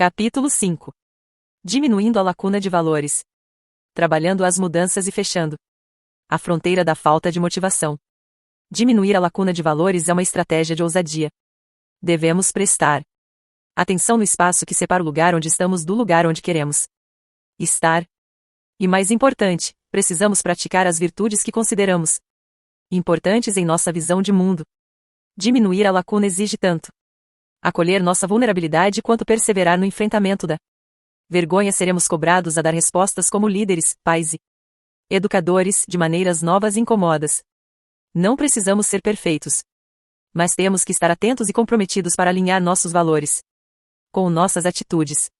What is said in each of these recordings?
Capítulo 5. Diminuindo a lacuna de valores. Trabalhando as mudanças e fechando a fronteira da falta de motivação. Diminuir a lacuna de valores é uma estratégia de ousadia. Devemos prestar atenção no espaço que separa o lugar onde estamos do lugar onde queremos estar. E mais importante, precisamos praticar as virtudes que consideramos importantes em nossa visão de mundo. Diminuir a lacuna exige tanto acolher nossa vulnerabilidade quanto perseverar no enfrentamento da vergonha. Seremos cobrados a dar respostas como líderes, pais e educadores, de maneiras novas e incômodas. Não precisamos ser perfeitos, mas temos que estar atentos e comprometidos para alinhar nossos valores com nossas atitudes.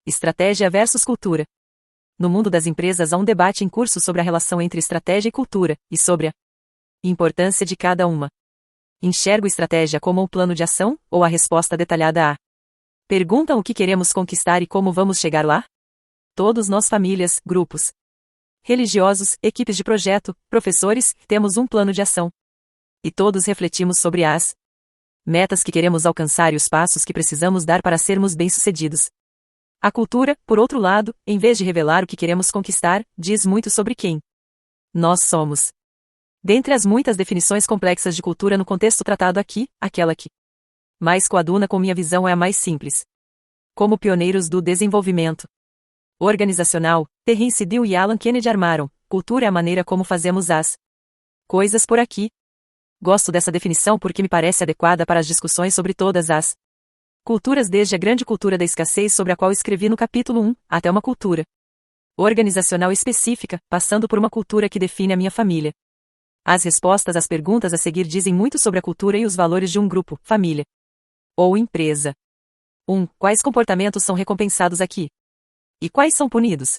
Estratégia versus cultura. No mundo das empresas há um debate em curso sobre a relação entre estratégia e cultura, e sobre a importância de cada uma. Enxergo estratégia como um plano de ação, ou a resposta detalhada à pergunta: o que queremos conquistar e como vamos chegar lá? Todos nós, famílias, grupos religiosos, equipes de projeto, professores, temos um plano de ação. E todos refletimos sobre as metas que queremos alcançar e os passos que precisamos dar para sermos bem-sucedidos. A cultura, por outro lado, em vez de revelar o que queremos conquistar, diz muito sobre quem nós somos. Dentre as muitas definições complexas de cultura no contexto tratado aqui, aquela que mais coaduna com minha visão é a mais simples. Como pioneiros do desenvolvimento organizacional, Terence Deal e Alan Kennedy armaram: cultura é a maneira como fazemos as coisas por aqui. Gosto dessa definição porque me parece adequada para as discussões sobre todas as culturas, desde a grande cultura da escassez sobre a qual escrevi no capítulo 1, até uma cultura organizacional específica, passando por uma cultura que define a minha família. As respostas às perguntas a seguir dizem muito sobre a cultura e os valores de um grupo, família ou empresa. 1. Quais comportamentos são recompensados aqui? E quais são punidos?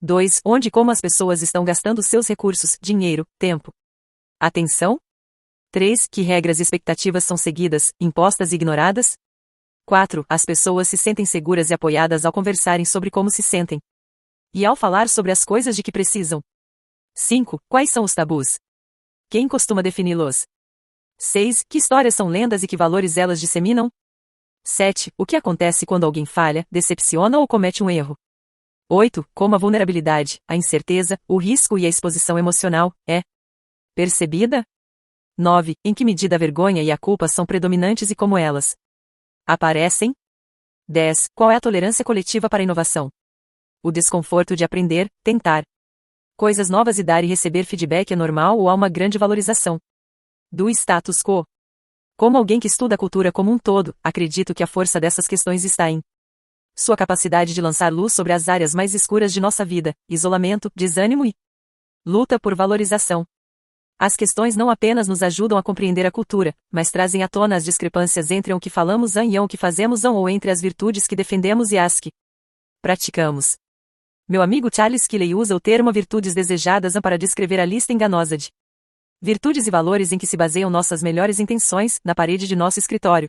2. Onde e como as pessoas estão gastando seus recursos, dinheiro, tempo, atenção? 3. Que regras e expectativas são seguidas, impostas e ignoradas? 4. As pessoas se sentem seguras e apoiadas ao conversarem sobre como se sentem e ao falar sobre as coisas de que precisam. 5. Quais são os tabus? Quem costuma defini-los? 6. Que histórias são lendas e que valores elas disseminam? 7. O que acontece quando alguém falha, decepciona ou comete um erro? 8. Como a vulnerabilidade, a incerteza, o risco e a exposição emocional é percebida? 9. Em que medida a vergonha e a culpa são predominantes e como elas aparecem? 10. Qual é a tolerância coletiva para a inovação? O desconforto de aprender, tentar coisas novas e dar e receber feedback é normal ou há uma grande valorização do status quo? Como alguém que estuda a cultura como um todo, acredito que a força dessas questões está em sua capacidade de lançar luz sobre as áreas mais escuras de nossa vida: isolamento, desânimo e luta por valorização. As questões não apenas nos ajudam a compreender a cultura, mas trazem à tona as discrepâncias entre o que falamos e o que fazemos ou entre as virtudes que defendemos e as que praticamos. Meu amigo Charles Kiley usa o termo virtudes desejadas para descrever a lista enganosa de virtudes e valores em que se baseiam nossas melhores intenções, na parede de nosso escritório,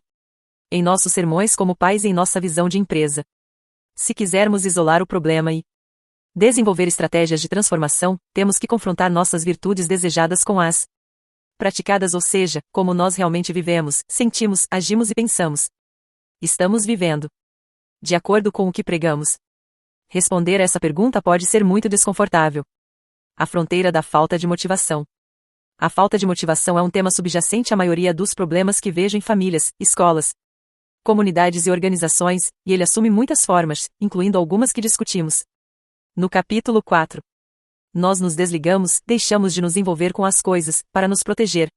em nossos sermões como pais e em nossa visão de empresa. Se quisermos isolar o problema e desenvolver estratégias de transformação, temos que confrontar nossas virtudes desejadas com as praticadas, ou seja, como nós realmente vivemos, sentimos, agimos e pensamos. Estamos vivendo de acordo com o que pregamos? Responder a essa pergunta pode ser muito desconfortável. A fronteira da falta de motivação. A falta de motivação é um tema subjacente à maioria dos problemas que vejo em famílias, escolas, comunidades e organizações, e ele assume muitas formas, incluindo algumas que discutimos no capítulo 4. Nós nos desligamos, deixamos de nos envolver com as coisas, para nos proteger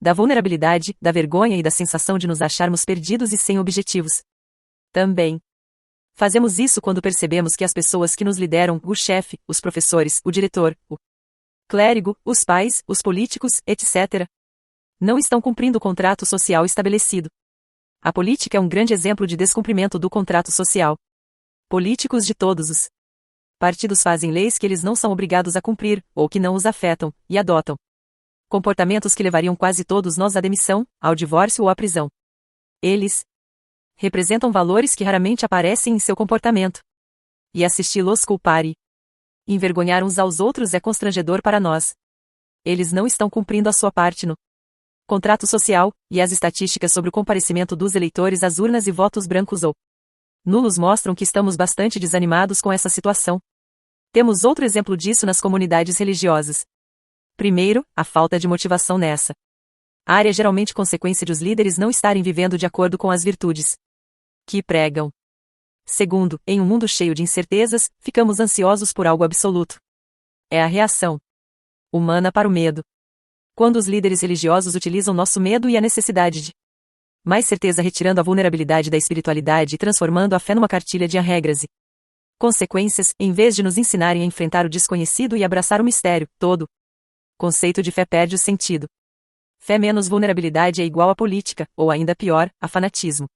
da vulnerabilidade, da vergonha e da sensação de nos acharmos perdidos e sem objetivos. Também fazemos isso quando percebemos que as pessoas que nos lideram, o chefe, os professores, o diretor, o clérigo, os pais, os políticos, etc., não estão cumprindo o contrato social estabelecido. A política é um grande exemplo de descumprimento do contrato social. Políticos de todos os partidos fazem leis que eles não são obrigados a cumprir, ou que não os afetam, e adotam comportamentos que levariam quase todos nós à demissão, ao divórcio ou à prisão. Eles representam valores que raramente aparecem em seu comportamento. E assisti-los culpar e envergonhar uns aos outros é constrangedor para nós. Eles não estão cumprindo a sua parte no contrato social, e as estatísticas sobre o comparecimento dos eleitores às urnas e votos brancos ou Nulos mostram que estamos bastante desanimados com essa situação. Temos outro exemplo disso nas comunidades religiosas. Primeiro, a falta de motivação nessa área é geralmente consequência de os líderes não estarem vivendo de acordo com as virtudes que pregam. Segundo, em um mundo cheio de incertezas, ficamos ansiosos por algo absoluto. É a reação humana para o medo. Quando os líderes religiosos utilizam nosso medo e a necessidade de mais certeza retirando a vulnerabilidade da espiritualidade e transformando a fé numa cartilha de regras e consequências, em vez de nos ensinarem a enfrentar o desconhecido e abraçar o mistério, todo conceito de fé perde o sentido. Fé menos vulnerabilidade é igual a política, ou ainda pior, a fanatismo.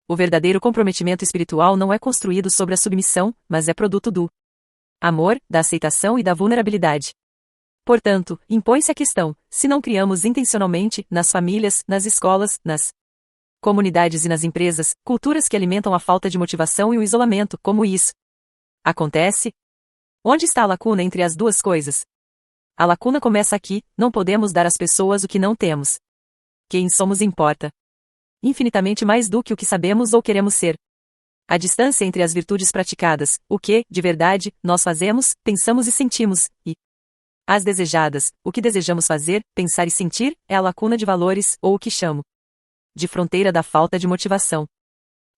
O verdadeiro comprometimento espiritual não é construído sobre a submissão, mas é produto do amor, da aceitação e da vulnerabilidade. Portanto, impõe-se a questão, se não criamos intencionalmente, nas famílias, nas escolas, nas comunidades e nas empresas, culturas que alimentam a falta de motivação e o isolamento, como isso acontece? Onde está a lacuna entre as duas coisas? A lacuna começa aqui, não podemos dar às pessoas o que não temos. Quem somos importa infinitamente mais do que o que sabemos ou queremos ser. A distância entre as virtudes praticadas, o que, de verdade, nós fazemos, pensamos e sentimos, e as desejadas, o que desejamos fazer, pensar e sentir, é a lacuna de valores, ou o que chamo de fronteira da falta de motivação.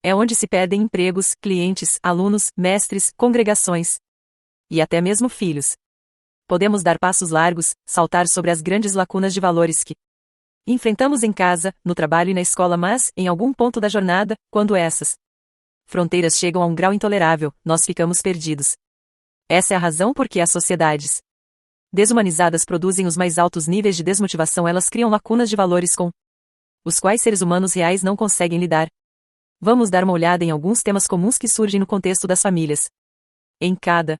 É onde se perdem empregos, clientes, alunos, mestres, congregações e até mesmo filhos. Podemos dar passos largos, saltar sobre as grandes lacunas de valores que enfrentamos em casa, no trabalho e na escola, mas, em algum ponto da jornada, quando essas fronteiras chegam a um grau intolerável, nós ficamos perdidos. Essa é a razão por que as sociedades desumanizadas produzem os mais altos níveis de desmotivação. Elas criam lacunas de valores com os quais seres humanos reais não conseguem lidar. Vamos dar uma olhada em alguns temas comuns que surgem no contexto das famílias. Em cada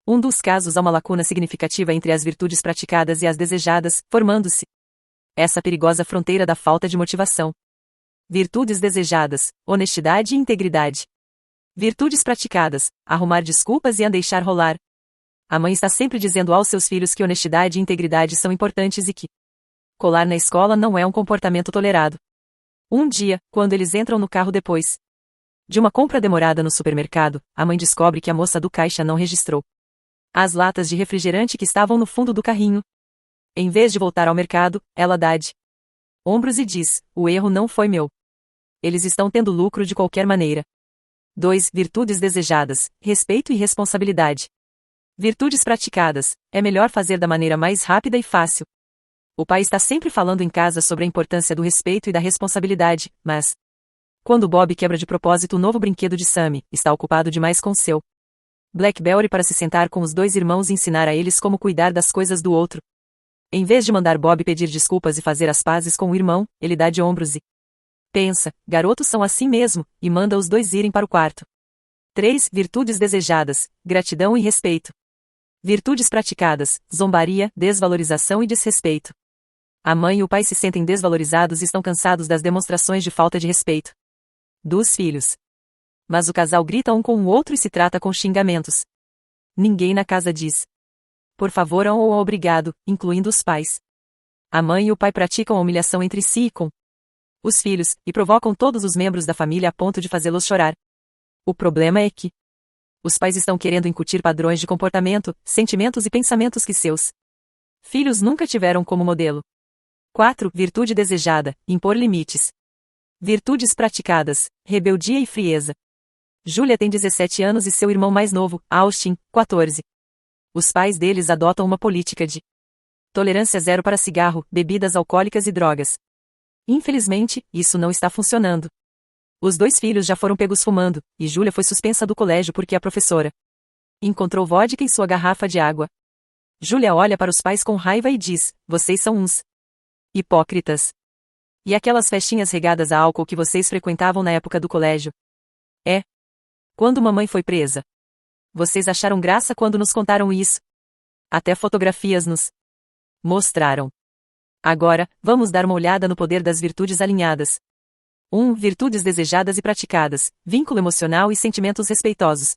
um dos casos há uma lacuna significativa entre as virtudes praticadas e as desejadas, formando-se essa perigosa fronteira da falta de motivação. Virtudes desejadas, honestidade e integridade. Virtudes praticadas, arrumar desculpas e a deixar rolar. A mãe está sempre dizendo aos seus filhos que honestidade e integridade são importantes e que colar na escola não é um comportamento tolerado. Um dia, quando eles entram no carro depois de uma compra demorada no supermercado, a mãe descobre que a moça do caixa não registrou as latas de refrigerante que estavam no fundo do carrinho. Em vez de voltar ao mercado, ela dá de ombros e diz: o erro não foi meu. Eles estão tendo lucro de qualquer maneira. 2. Virtudes desejadas, respeito e responsabilidade. Virtudes praticadas, é melhor fazer da maneira mais rápida e fácil. O pai está sempre falando em casa sobre a importância do respeito e da responsabilidade, mas quando Bob quebra de propósito o novo brinquedo de Sammy, está ocupado demais com seu Blackberry para se sentar com os dois irmãos e ensinar a eles como cuidar das coisas do outro. Em vez de mandar Bob pedir desculpas e fazer as pazes com o irmão, ele dá de ombros e pensa: garotos são assim mesmo, e manda os dois irem para o quarto. 3. Virtudes desejadas, gratidão e respeito. Virtudes praticadas, zombaria, desvalorização e desrespeito. A mãe e o pai se sentem desvalorizados e estão cansados das demonstrações de falta de respeito dos filhos. Mas o casal grita um com o outro e se trata com xingamentos. Ninguém na casa diz por favor ou obrigado, incluindo os pais. A mãe e o pai praticam a humilhação entre si e com os filhos, e provocam todos os membros da família a ponto de fazê-los chorar. O problema é que os pais estão querendo incutir padrões de comportamento, sentimentos e pensamentos que seus filhos nunca tiveram como modelo. 4. Virtude desejada, impor limites. Virtudes praticadas, rebeldia e frieza. Julia tem 17 anos e seu irmão mais novo, Austin, 14. Os pais deles adotam uma política de tolerância zero para cigarro, bebidas alcoólicas e drogas. Infelizmente, isso não está funcionando. Os dois filhos já foram pegos fumando, e Julia foi suspensa do colégio porque a professora encontrou vodka em sua garrafa de água. Julia olha para os pais com raiva e diz: vocês são uns hipócritas. E aquelas festinhas regadas a álcool que vocês frequentavam na época do colégio? Quando mamãe foi presa. Vocês acharam graça quando nos contaram isso? Até fotografias nos mostraram. Agora, vamos dar uma olhada no poder das virtudes alinhadas. 1. Virtudes desejadas e praticadas, vínculo emocional e sentimentos respeitosos.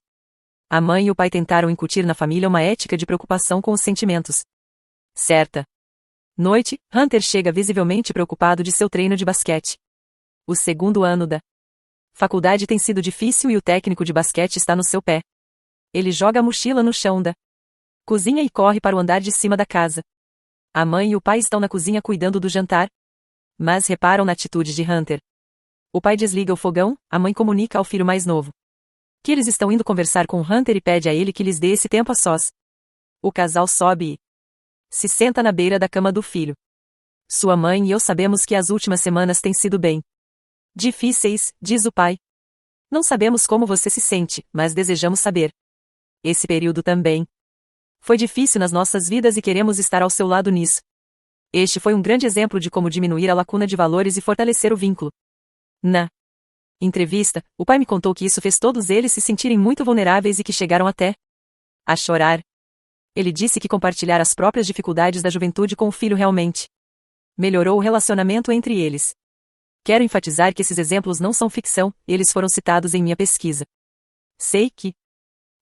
A mãe e o pai tentaram incutir na família uma ética de preocupação com os sentimentos. Certa noite, Hunter chega visivelmente preocupado de seu treino de basquete. O segundo ano da Faculdade tem sido difícil e o técnico de basquete está no seu pé. Ele joga a mochila no chão da cozinha e corre para o andar de cima da casa. A mãe e o pai estão na cozinha cuidando do jantar, mas reparam na atitude de Hunter. O pai desliga o fogão, a mãe comunica ao filho mais novo que eles estão indo conversar com Hunter e pede a ele que lhes dê esse tempo a sós. O casal sobe e se senta na beira da cama do filho. Sua mãe e eu sabemos que as últimas semanas têm sido bem difíceis, diz o pai. Não sabemos como você se sente, mas desejamos saber. Esse período também foi difícil nas nossas vidas e queremos estar ao seu lado nisso. Este foi um grande exemplo de como diminuir a lacuna de valores e fortalecer o vínculo. Na entrevista, o pai me contou que isso fez todos eles se sentirem muito vulneráveis e que chegaram até a chorar. Ele disse que compartilhar as próprias dificuldades da juventude com o filho realmente melhorou o relacionamento entre eles. Quero enfatizar que esses exemplos não são ficção, eles foram citados em minha pesquisa. Sei que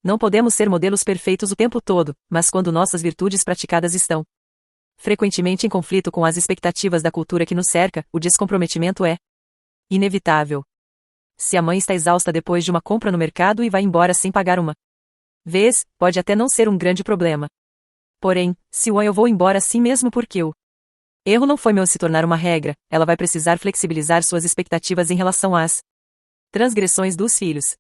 não podemos ser modelos perfeitos o tempo todo, mas quando nossas virtudes praticadas estão frequentemente em conflito com as expectativas da cultura que nos cerca, o descomprometimento é inevitável. Se a mãe está exausta depois de uma compra no mercado e vai embora sem pagar uma vez, pode até não ser um grande problema. Porém, se eu vou embora assim mesmo porque o erro não foi meu se tornar uma regra, ela vai precisar flexibilizar suas expectativas em relação às transgressões dos filhos.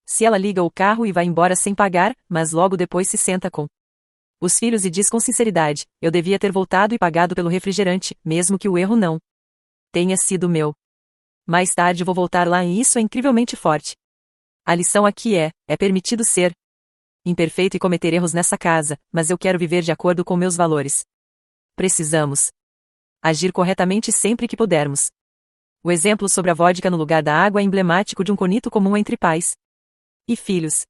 Se ela liga o carro e vai embora sem pagar, mas logo depois se senta com os filhos e diz com sinceridade, eu devia ter voltado e pagado pelo refrigerante, mesmo que o erro não tenha sido meu. Mais tarde vou voltar lá e isso é incrivelmente forte. A lição aqui é permitido ser imperfeito e cometer erros nessa casa, mas eu quero viver de acordo com meus valores. Precisamos agir corretamente sempre que pudermos. O exemplo sobre a vodka no lugar da água é emblemático de um conito comum entre pais e filhos.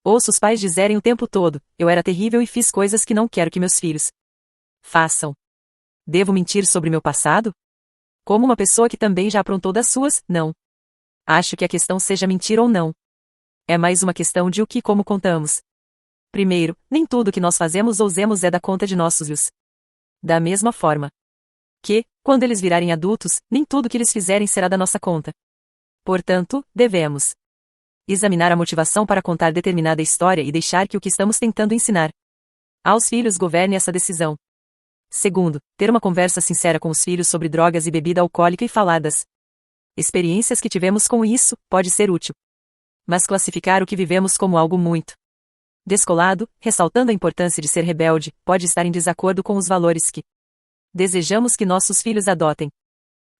Ouço os pais dizerem o tempo todo, eu era terrível e fiz coisas que não quero que meus filhos façam. Devo mentir sobre meu passado? Como uma pessoa que também já aprontou das suas, não. Acho que a questão seja mentir ou não. É mais uma questão de o que e como contamos. Primeiro, nem tudo que nós fazemos ou usemos é da conta de nossos filhos. Da mesma forma que, quando eles virarem adultos, nem tudo que eles fizerem será da nossa conta. Portanto, devemos examinar a motivação para contar determinada história e deixar que o que estamos tentando ensinar aos filhos governe essa decisão. Segundo, ter uma conversa sincera com os filhos sobre drogas e bebida alcoólica e falar das experiências que tivemos com isso pode ser útil. Mas classificar o que vivemos como algo muito descolado, ressaltando a importância de ser rebelde, pode estar em desacordo com os valores que desejamos que nossos filhos adotem.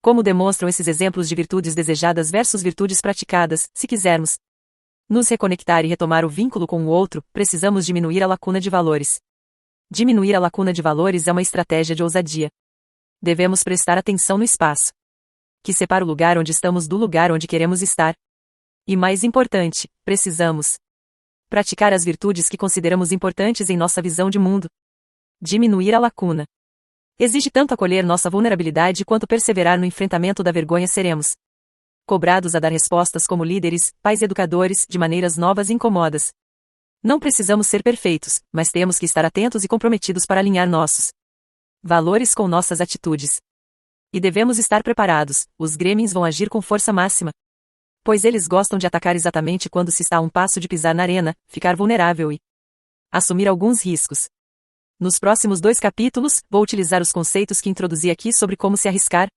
Como demonstram esses exemplos de virtudes desejadas versus virtudes praticadas, se quisermos nos reconectar e retomar o vínculo com o outro, precisamos diminuir a lacuna de valores. Diminuir a lacuna de valores é uma estratégia de ousadia. Devemos prestar atenção no espaço que separa o lugar onde estamos do lugar onde queremos estar. E mais importante, precisamos praticar as virtudes que consideramos importantes em nossa visão de mundo. Diminuir a lacuna exige tanto acolher nossa vulnerabilidade quanto perseverar no enfrentamento da vergonha. Seremos cobrados a dar respostas como líderes, pais educadores, de maneiras novas e incômodas. Não precisamos ser perfeitos, mas temos que estar atentos e comprometidos para alinhar nossos valores com nossas atitudes. E devemos estar preparados, os gremlins vão agir com força máxima. Pois eles gostam de atacar exatamente quando se está a um passo de pisar na arena, ficar vulnerável e assumir alguns riscos. Nos próximos 2 capítulos, vou utilizar os conceitos que introduzi aqui sobre como se arriscar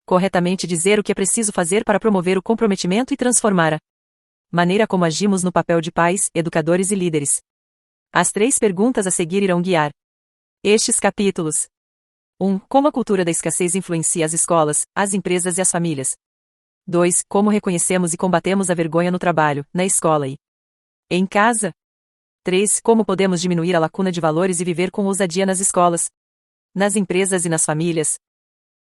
corretamente, dizer o que é preciso fazer para promover o comprometimento e transformar a maneira como agimos no papel de pais, educadores e líderes. As 3 perguntas a seguir irão guiar estes capítulos. 1. Como a cultura da escassez influencia as escolas, as empresas e as famílias. 2. Como reconhecemos e combatemos a vergonha no trabalho, na escola e em casa. 3. Como podemos diminuir a lacuna de valores e viver com ousadia nas escolas, nas empresas e nas famílias.